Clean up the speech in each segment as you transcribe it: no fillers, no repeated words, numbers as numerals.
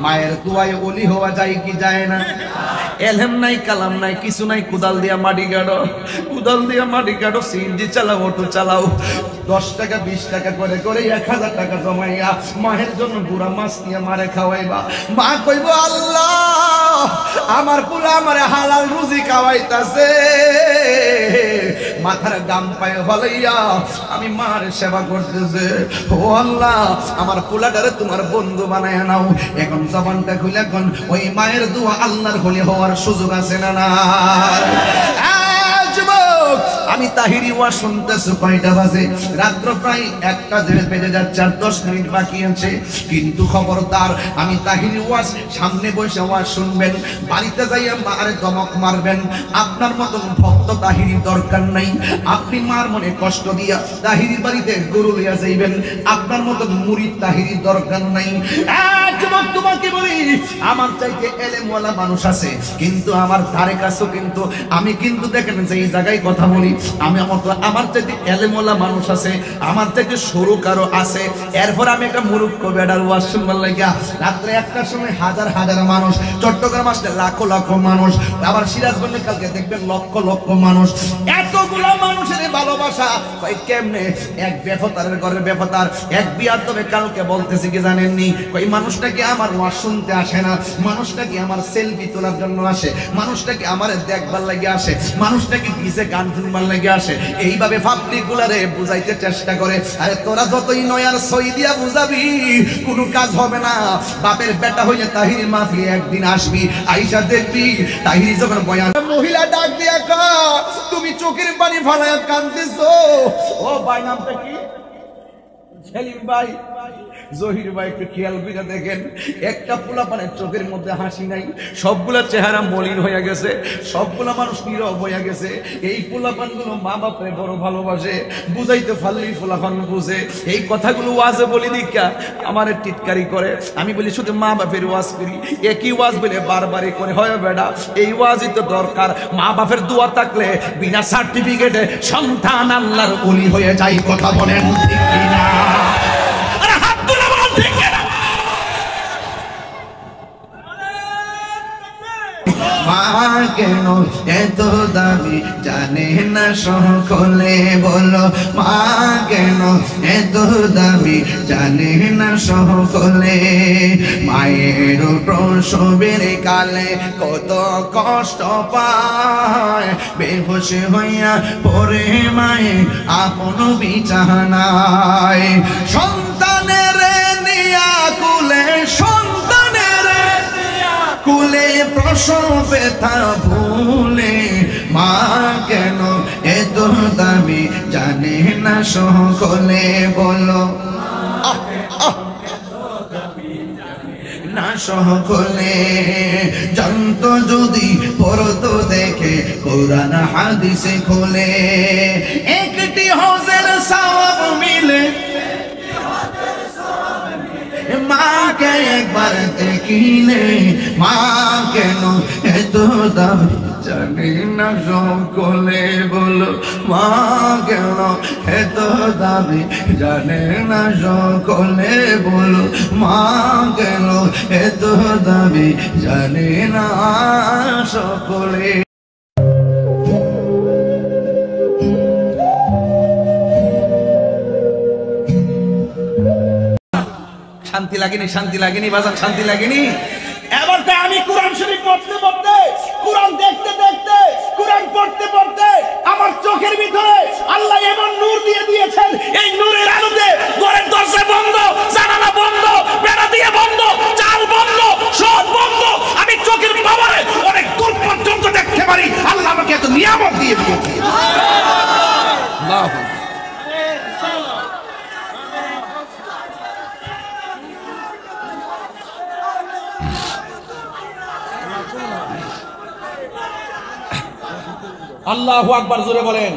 মায়ের দুয়ায় ওলি হওয়া যায় কি যায় না? এলহেম নাই, কালাম নাই, কিছু নাই, কুদাল দিয়া মাটি কাটো, কুদাল দিয়া মাটি কাটো, সিএনজি চালাও, অটো চালাও, 10 টাকা 20 টাকা করে করে 1000 টাকা জমাইয়া মায়ের জন্য গুড়া মাছ নিয়ে মারে খাওয়াইবা। মা কইব, আল্লাহ আমার পুরা আমারে হালাল রুজি খাওয়াইতাছে, মাথার গাম পায়ে ফলাইয়া আমি মার সেবা করতেছে। ও আল্লাহ আমার পোলাটারে তোমার বন্ধু বানায় নাও। এখন জবানটা খুলে এখন ওই মায়ের দোয়া আল্লাহর হলি হওয়ার সুযোগ আছে না না? আমি তাহিরি ওয়াজ শুনতেছি, কয়টা বাজে? রাত্র প্রায় 1টা বেজে যাচ্ছে, আর 10 মিনিট বাকি আছে। কিন্তু খবরদার, আমি তাহিরি ওয়াজ সামনে বসে ওয়াজ শুনবেন, বাড়িতে যাইয়া মারে ধমক মারবেন। আপনার মতন ভক্ত তাহিরি দরকার নাই। আপনি মার মনে কষ্ট দিয়া তাহিরির বাড়িতে গরু লইয়া যাইবেন, আপনার মতন মুরিদ তাহিরি দরকার নাই। তোমাকে বলি, আমার চাইতে এলেমওয়ালা মানুষ আছে, কিন্তু আমার ধারে কাছেও কিন্তু আমি কিন্তু দেখেন যে এই জায়গায় কথা বলি, আমি আমার চাইতে এলেমওয়ালা মানুষ আছে, আমার চাইতে সরু কারো আছে। এরপর আমি একটা মুরুক্ষ বেড়ার ওয়াজ শুনবার লাগিয়া রাত্রে 1টার সময় হাজার হাজার মানুষ, চট্টগ্রাম আসলে লাখো লাখো মানুষ, আবার সিরাজগঞ্জে কালকে দেখবেন লক্ষ লক্ষ মানুষ। এতগুলো মানুষের ভালোবাসা ভাই কেমনে? এক বেফতারের ঘরের বেফতার এক বিয়ার তবে কালকে বলতেছি কি জানেননি, ওই মানুষটা কি আমার ওয়াজ শুনতে আসে না, মানুষটা কি আমার সেলফি তোলার জন্য আসে, মানুষটা কি আমার দেখবার লাগে আসে, মানুষটা কি ডিজে গান শুনবার লাগে আসে। এইভাবে পাবলিক গুলারে বুঝাইতে চেষ্টা করে। আরে তোরা যতই নয়ার সই দিয়া বুঝাবি, কোনো কাজ হবে না। বাপের বেটা হইলে তাহিরি মাহফিলে একদিন আসবি, আইসা দেখবি তাহিরি যখন বয়ান, মহিলা ডাক দিয়া কা, তুমি চোখের পানি ফালায়া কাঁদতেছো। ও ভাই নামটা কি? সেলিম ভাই, জহির ভাই, একটু খেয়াল করে দেখেন, একটা পোলাপানের চোখের মধ্যে হাসি নাই, সবগুলা চেহারা মলিন হয়ে গেছে, সবগুলা মানুষ নীরব হয়ে গেছে। এই পোলাপানগুলো মা বাপরে বড় ভালোবাসে, বুঝাইতে পারলেই পোলাপান বুঝে। এই কথাগুলো ওয়াজে বলি দীক্ষা আমার টিটকারি করে। আমি বলি শুধু মা বাপের ওয়াজ করি, একই ওয়াজ বলে বারবারই করে হয় বেটা, এই ওয়াজই তো দরকার। মা বাপের দোয়া থাকলে বিনা সার্টিফিকেটে সন্তান আল্লাহর ওলি হয়ে যায়। কথা বলেন ঠিক কিনা? মা কেন এত দাবি জানে না সকলে, বলো মা কেন এত দাবি জানে না সকলে। মায়ের প্রসবের কালে কত কষ্ট পায়, বেহুশ হইয়া পড়ে মায়ে আপন বিছানায়। সন্তানের নিয়া কুলে, কুলে প্রসব ব্যথা ভুলে, মা কেন এত দাবি জানে না সকলে, বলো না সকলে। জানত যদি পড়তো দেখে কোরআন হাদিসে খোলে, একটি হজের সওয়াব মিলে, মাকে একবার দেখিলে। মা কেন এত দাবি জানে না সকলে, বলো মা কেন এত দাবি জানে না সকলে, বলো মা কেন এত দাবি জানে না সকলে। শান্তি লাগেনি? শান্তি লাগেনি বাজার? শান্তি লাগেনি? এবার তাই আমি কোরআন শরীফ পড়তে পড়তে, কোরআন দেখতে দেখতে, কোরআন পড়তে পড়তে আমার চোখের ভিতরে আল্লাহ এমন নূর দিয়ে দিয়েছেন, এই নূরের আলোতে ঘরের দরজা বন্ধ, জানালা বন্ধ, বেড়া দিয়ে বন্ধ, চাল বন্ধ, সব বন্ধ, আমি চোখের পাওয়ারে অনেক দূর পর্যন্ত দেখতে পারি। আল্লাহ আমাকে এত নিয়ামত দিয়ে দিয়েছে। আল্লাহু আল্লাহু আকবার, জোরে বলেন।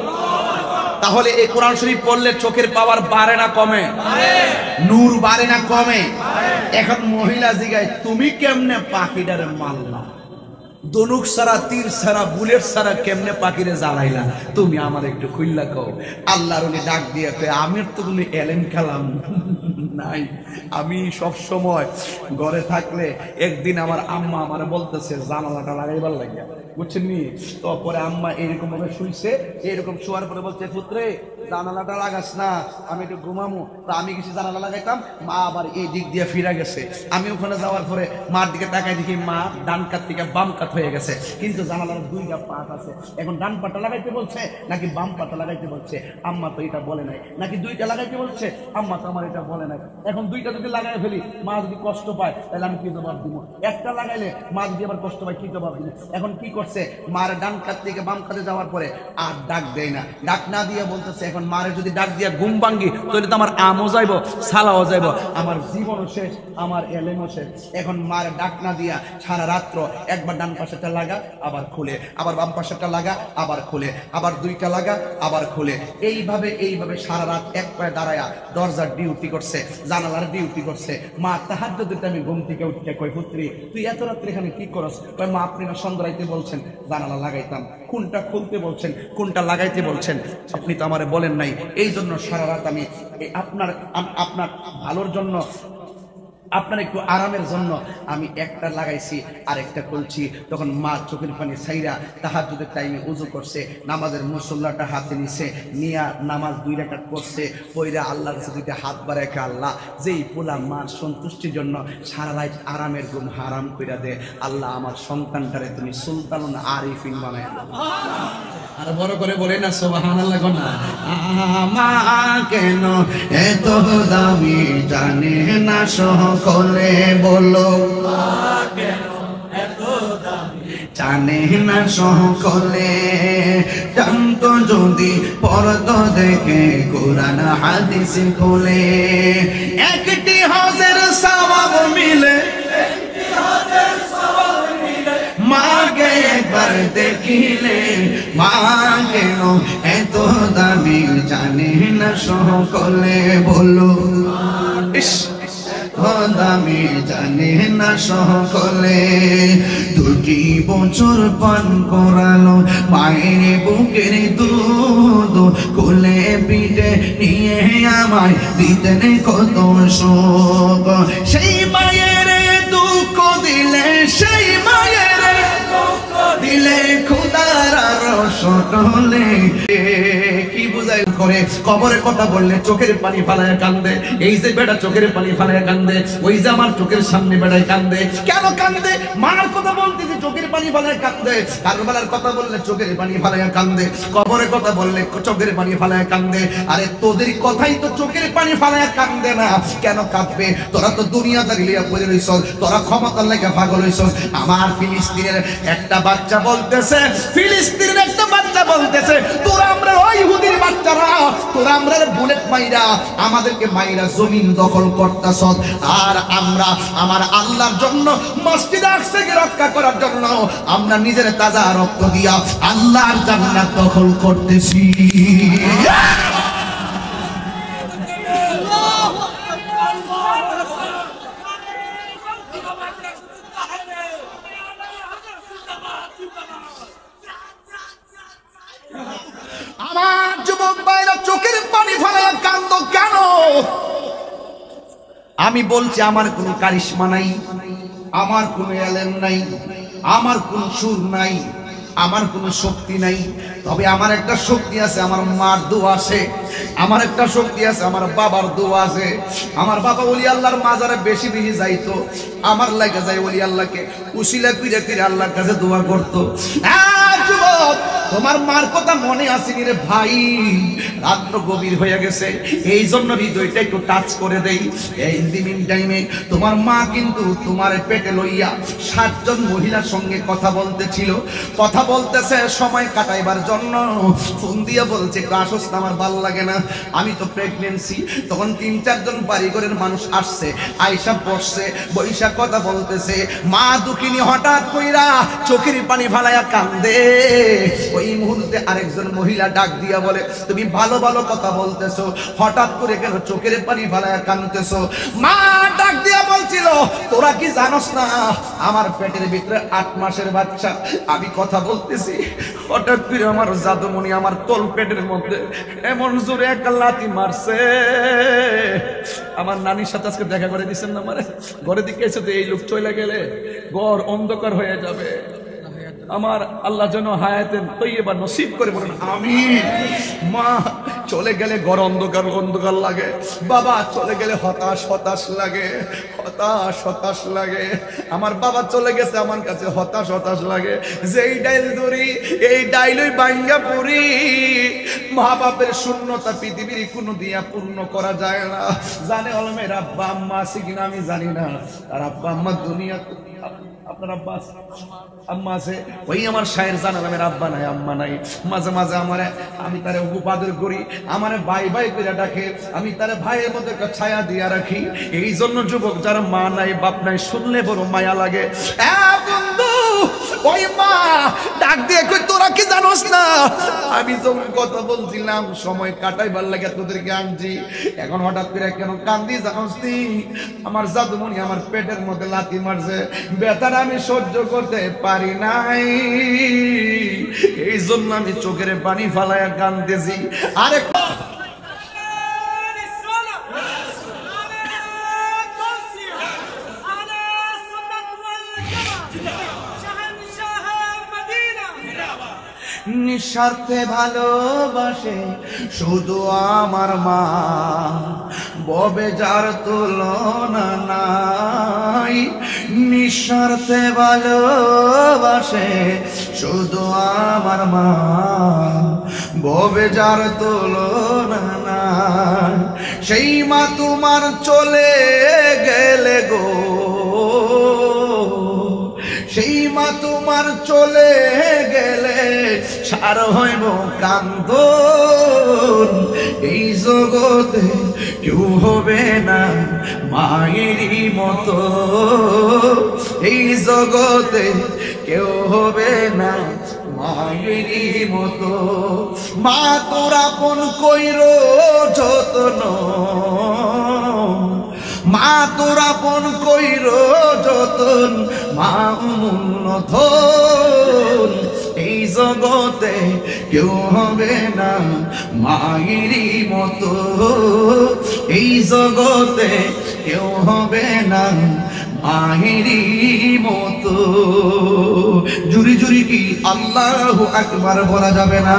তাহলে এই কোরআন শরীফ পড়লে চোখের পাওয়ার বাড়ে না কমে? নূর বাড়ে না কমে? এখন মহিলা জিগায়, তুমি কেমনে পাখিটারে মারলা? ধনুক সারা, তীর সারা, বুলেট সারা কেমনে পাখিরে জ্বালাইলা? তুমি আমার একটু খুইল্লা কও। আল্লাহর ওলি ডাক দিয়ে কয়, আমি তো তুমি এলেন খেলাম, নাই। আমি সব সময় ঘরে থাকলে একদিন আমার আম্মা আমার বলতেছে জানালাটা লাগাইবার লাগিয়া, বুঝছেন নি? তো পরে আম্মা এরকম ভাবে শুইছে, এরকম শোয়ার পরে বলছে পুত্রে জানালাটা লাগাস না, আমি একটু ঘুমামু। তো আমি কিছু জানালা লাগাইতাম, মা আবার এই দিক দিয়ে ফিরে গেছে। আমি ওখানে যাওয়ার পরে মার দিকে তাকাই দেখি মা ডান কাত থেকে বাম কাত হয়ে গেছে, কিন্তু জানালার দুইটা পাট আছে। এখন ডান পাটা লাগাইতে বলছে নাকি বাম পাটা লাগাইতে বলছে, আম্মা তো এটা বলে নাই। নাকি দুইটা লাগাইতে বলছে, আম্মা তো আমার এটা বলে নাই। এখন দুইটা যদি লাগাই ফেলি, মা যদি কষ্ট পায় তাহলে আমি কি জবাব দিব? একটা লাগাইলে মা যদি আবার কষ্ট পায় কি জবাব দিব? এখন কি করছে, মার ডান কাত থেকে বাম কাতে যাওয়ার পরে আর ডাক দেয় না। ডাক না দিয়ে বলতেছে এখন মারে যদি ডাক দিয়া ঘুম ভাঙ্গি তাহলে তো আমার আমও যাইব, সালাও যাইব, আমার জীবনও শেষ, আমার এলেমও শেষ। এখন মার ডাক না দিয়া সারা রাত্র একবার ডান পাশেটা লাগা আবার খুলে, আবার বাম পাশেটা লাগা আবার খুলে, আবার দুইটা লাগা আবার খুলে, এইভাবে এইভাবে সারা রাত এক পায়ে দাঁড়ায়া দরজার ডিউটি করছে, জানালার ডিউটি করছে। মা তাহাজ্জুদের টাইমে ঘুম থেকে উঠে কয় পুত্রী তুই এত রাত্রে এখানে কি করস? কয় মা আপনি না সন্ধ্যারাইতে বলছেন জানালা লাগাইতাম, কোনটা খুলতে বলছেন কোনটা লাগাইতে বলছেন আপনি তো আমারে বলেন নাই। এই জন্য সারা রাত আমি আপনার ভালোর জন্য, আপনার একটু আরামের জন্য আমি একটা লাগাইছি আর একটা খুলছি। তখন মা চোখের পানি ছাইরা তাহাজ্জুদের টাইমে উযু করছে, নামাজের মুসল্লাটা হাতে নিছে, নিয়া নামাজ 2 রাকাত পড়ছে, পয়রা আল্লাহর কাছে দুইটা হাত বাড়ায়, আল্লাহ যেই পোলা মার সন্তুষ্টির জন্য সারা রাত আরামের ঘুম হারাম কইরা দে, আল্লাহ আমার সন্তানটারে তুমি সুলতানুল আরিফিন বানায় দাও। আর বড় করে বলে না সুবহানাল্লাহ। না আমা কেন এত দামি জানে না সকলে, বলো কেন এত দামি জানে না সকলে, জানতো যদি পড়তো দেখে কোরআন হাদিস খুলে, একটি হজের সওয়াব মিলে, মাকে একবার দেখিলে, মা কেন এত দামি জানে না সকলে, বলো দামি জানে না সকলে। 2 বছর পান করালো মায়ের বুকের দুধ, কোলে পিঠে নিয়ে আমায় দিতেন কত শোক, সেই মায়ের দুঃখ দিলে, সেই মায়ের দিলে খুদার রসটলে। কি বুঝাই করে কবরের কথা বললে চোখের পানি ফালায় কান্দে, এই যে বেটা চোখের পানি ফালায় কান্দে, ওই যে আমার চোখের সামনে বেটায় কান্দে। কেন কান্দে? মার কথা বলতেছি চোখের পানি ফালায় কান্দে, কারবালার কথা বললে চোখের পানি ফালায় কান্দে, কবরের কথা বললে চোখের পানি ফালায় কান্দে। আরে তোদের কথাই তো চোখের পানি ফালায় কান্দে না, কেন কাঁদবে? তোরা তো দুনিয়াদারি লিয়া পড়ে রইছ, তোরা ক্ষমতার লেগে পাগল হইছ। আমার ফিলিস্তিনের একটা বাচ্চা বলতেছে, ফিলিস্তিনের একটা বাচ্চা বলতেছে তোরা আমরা ওই ইহুদির বাচ্চারা, তোরা আমরা বুলেট মাইরা আমাদেরকে মাইরা জমিন দখল করতেছ, আর আমরা আমার আল্লাহর জন্য মসজিদ আকসাকে রক্ষা করার জন্য আমরা নিজের তাজা রক্ত দিয়া আল্লাহর জান্নাত দখল করতেছি। আমার যুবক ভাইরা চোখের পানি ফেলায় কান্দো কেন? আমি বলছি আমার কোনো কারিশমা নাই, আমার কোনো এলেম নাই, আমার কোনো সুর নাই, আমার কোনো শক্তি নাই, তবে আমার একটা শক্তি আছে, আমার মার দোয়া আছে, আমার একটা শক্তি আছে, আমার বাবার দোয়া আছে। আমার বাবা ওলি আল্লাহর মাজারে বেশি বেশি যাইতো, আমার লাগে যাই ওলি আল্লাহকে উসিলা কইরা কইরা আল্লাহর কাছে দোয়া করতো। যুবক তোমার মার কথা মনে আসেনি রে ভাই? রাত্র গভীর হয়ে গেছে, এই জন্য হৃদয়টা একটু টাচ করে দেই। এই দিন টাইমে তোমার মা কিন্তু তোমার পেটে লইয়া 7 জন মহিলার সঙ্গে কথা বলতেছিল, কথা বলতেছে সময় কাটাইবার জন্য। ফোন দিয়ে বলছে আসস না, আমার ভালো লাগে না, আমি তো প্রেগনেন্সি। তখন 3-4 জন বাড়িঘরের মানুষ আসছে, আয়সা বসছে, বৈশা কথা বলতেছে। মা দুঃখিনী হঠাৎ কইরা চোখের পানি ফালাইয়া কান্দে। ওই মুহূর্তে আরেকজন মহিলা ডাক দিয়া বলে, তুমি ভালো ভালো কথা বলতেছো, হঠাৎ করে কেন চোখের পানি ফেলায় কাঁদতেছো? মা ডাক দিয়া বলছিল, তোরা কি জানোস না আমার পেটের ভিতরে 8 মাসের বাচ্চা, আমি কথা বলতেছি, হঠাৎ করে আমার জাদুমণি আমার তল পেটের মধ্যে এমন জোরে একটা লাথি মারছে। আমার নানির সাথে আজকে দেখা করে দিচ্ছেন না, আমার ঘরে দিকে এসে তো এই লোক চলে গেলে ঘর অন্ধকার হয়ে যাবে। আমার আল্লাহ যেন হায়াতের তৈয়বা নসিব করে, বলেন আমিন। মা চলে গেলে ঘর অন্ধকার অন্ধকার লাগে, বাবা চলে গেলে হতাশ হতাশ লাগে, হতাশ হতাশ লাগে। আমার বাবা চলে গেছে, আমার কাছে হতাশ হতাশ লাগে। যেই ডাইল ধরি এই ডাইলই ভাঙ্গা পড়ি। মা বাপের শূন্যতা পৃথিবীর কোনো দিয়া পূর্ণ করা যায় না। জানে আলমের আব্বা আম্মা আছে কিনা আমি জানি না, আর আব্বা আম্মা দুনিয়া, আপনার আব্বা আম্মা আছে, ওই আমার শায়ের জানাল আমার আব্বা নাই আম্মা নাই। মাঝে মাঝে আমারে আমি তারে উপাদর করি, আমারে ভাই ভাই করে ডাকে, আমি তারে ভাইয়ের মধ্যে একটা ছায়া দিয়া রাখি। এই জন্য যুবক যারা মা নাই বাপ নাই শুনলে বড় মায়া লাগে। বন্ধু ওই মা ডাক দিয়ে কই, তোরা কি জানোস না আমি যখন কথা বলছিলাম সময় কাটাইবার লাগে তোদেরকে আনছি, এখন হঠাৎ করে কেন কান্দি জানোস নি? আমার জাদুমণি আমার পেটের মধ্যে লাথি মারছে, ব্যথাটা আমি সহ্য করতে পারি নাই, এই জন্য আমি চোখের পানি ফালাইয়া কান্দেছি। আরে নিঃস্বার্থে ভালোবাসে শুধু আমার মা, ববে যার তুলনা নাই। নিঃস্বার্থে ভালোবাসে শুধু আমার মা, ববে যার তুলনা নাই। সেই মা তোমার চলে গেলে গো, সেই মা তোমার চলে গেলে সার হইব কান্দন। এই জগতে কেউ হবে না মায়েরই মতো, এই জগতে কেউ হবে না মায়েরই মতো। মা তোর আপন কইরো যত্ন, মা তোর আপন কইরো যতন, মা উন্নত। এই জগতে কেউ হবে না মায়েরই মতো, এই জগতে কেউ হবে না মায়েরই মতো। জুরি জুরি কি আল্লাহু আকবার বলা যাবে না?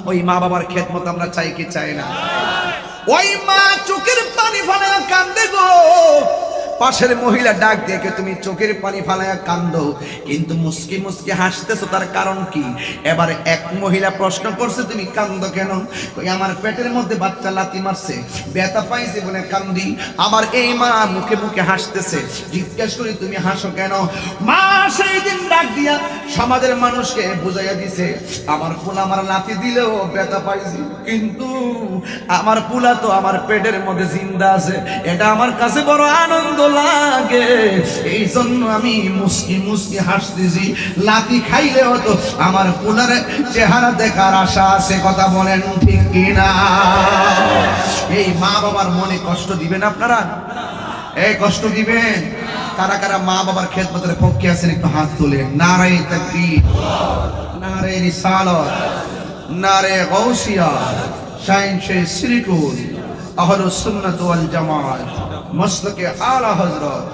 ওই মা বাবার খেদমত আমরা চাই কি চাই না? ওই মা চোখের পানি ফালায়া কান্দে গো। পাশের মহিলা ডাক দেখে তুমি চোখের পানি ফালায়া কান্দো, কিন্তু মুস্কি মুস্কি হাসতেছো, তার কারণ কি? এবার এক মহিলা প্রশ্ন করছে, তুমি কান্দো কেন? কই আমার পেটের মধ্যে বাচ্চা লাথি মারছে, ব্যথা পাইছে বলে কান্দি। আমার এই মা মুখে মুখে হাসতেছে, জিজ্ঞেস করি তুমি হাসো কেন? মা সেই দিন ডাক দিয়া সমাজের মানুষকে বুঝাইয়া দিছে, আমার পোলা আমার লাথি দিলেও ব্যথা পাইছি, কিন্তু আমার পোলা তো আমার পেটের মধ্যে জিন্দা আছে, এটা আমার কাছে বড় আনন্দ লাগে, এই জন্য আমি মুস্কি মুস্কি হাসতেছি। লাথি খাইলে হতো আমার পোলার চেহারা দেখার আশা আছে, কথা বলেন ঠিক কিনা? এই মা বাবার মনে কষ্ট দিবেন আপনারা? এই কষ্ট দিবেন? কারা কারা মা বাবার খেদমতের পক্ষে আছেন একটু হাত তুলেন। নারে তাকবীর, নারে রিসালাত, নারে গাউসিয়া, শাইনশে শ্রীকুল, আহলুস সুন্নাত ওয়াল জামাত, মসলকে আলা হযরত